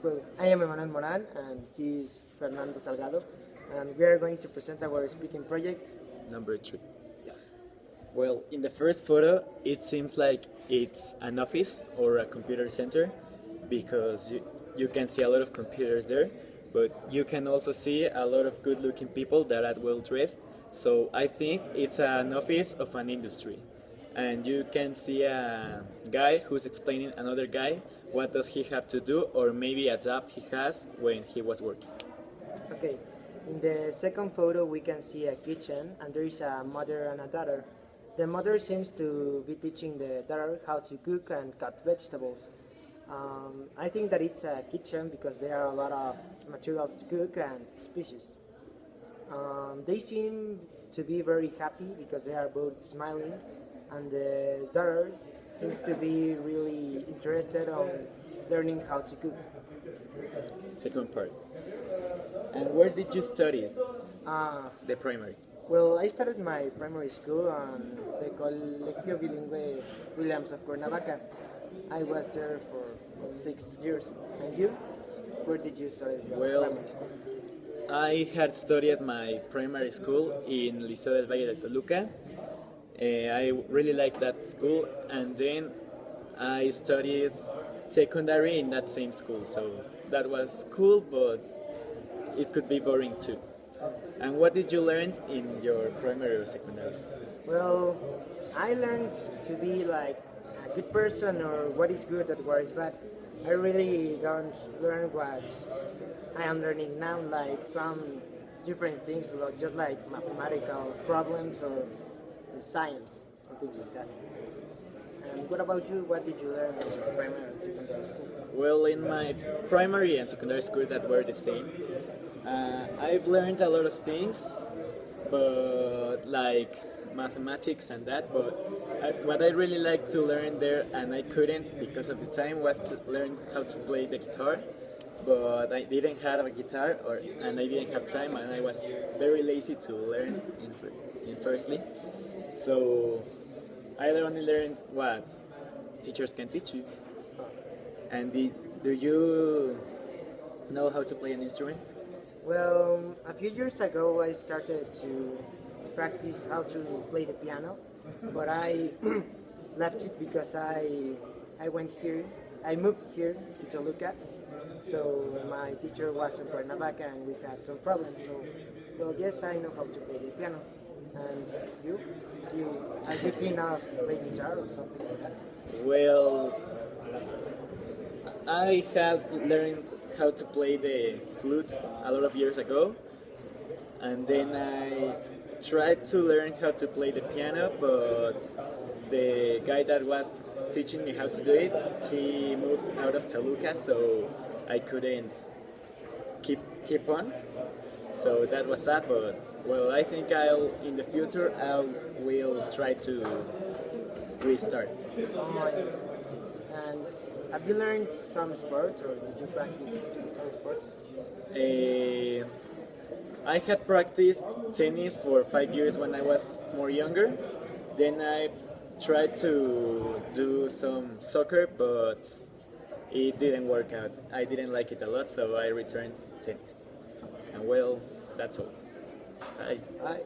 Well, I am Emmanuel Morán and he is Fernando Salgado, and we are going to present our speaking project. Number 3. Well, in the first photo, it seems like it's an office or a computer center because you can see a lot of computers there, but you can also see a lot of good looking people that are well dressed. So I think it's an office of an industry. And you can see a guy who's explaining another guy what does he have to do or maybe a job he has when he was working. Okay, in the second photo we can see a kitchen and there is a mother and a daughter. The mother seems to be teaching the daughter how to cook and cut vegetables. I think that it's a kitchen because there are a lot of materials to cook and species. They seem to be very happy because they are both smiling, and the daughter seems to be really interested on learning how to cook. Second part. And where did you study Uh, the primary? well, I started my primary school on the Colegio Bilingüe Williams of Cuernavaca. I was there for 6 years. And you? Where did you start your Well, primary school? I had studied my primary school in Liceo del Valle de Toluca. I really liked that school, and then I studied secondary in that same school. So that was cool, but it could be boring too. And what did you learn in your primary or secondary? Well, I learned to be like a good person or what is good and what is bad. I really don't learn what I am learning now, like some different things, just like mathematical problems or the science and things like that. And what about you? What did you learn in your primary and secondary school? Well, in my primary and secondary school that were the same, I've learned a lot of things, but like mathematics and that. But what I really liked to learn there, and I couldn't because of the time, was to learn how to play the guitar. But I didn't have a guitar, and I didn't have time, and I was very lazy to learn in firstly. So I only learned what teachers can teach you. And do you know how to play an instrument? Well, a few years ago I started to practice how to play the piano, but I left it because I moved here to Toluca, so my teacher was in Cuernavaca and we had some problems. So, well, yes, I know how to play the piano. And are you keen of playing guitar or something like that? Well, I have learned how to play the flute a lot of years ago, and then I tried to learn how to play the piano, but the guy that was teaching me how to do it, he moved out of Toluca, so I couldn't keep on. So that was sad, but well, I think in the future I will try to restart. Oh, I see. And have you learned some sports or did you practice some sports? Uh, I had practiced tennis for 5 years when I was more younger. Then I tried to do some soccer, but it didn't work out. I didn't like it a lot, so I returned tennis. And well, that's all. Bye. I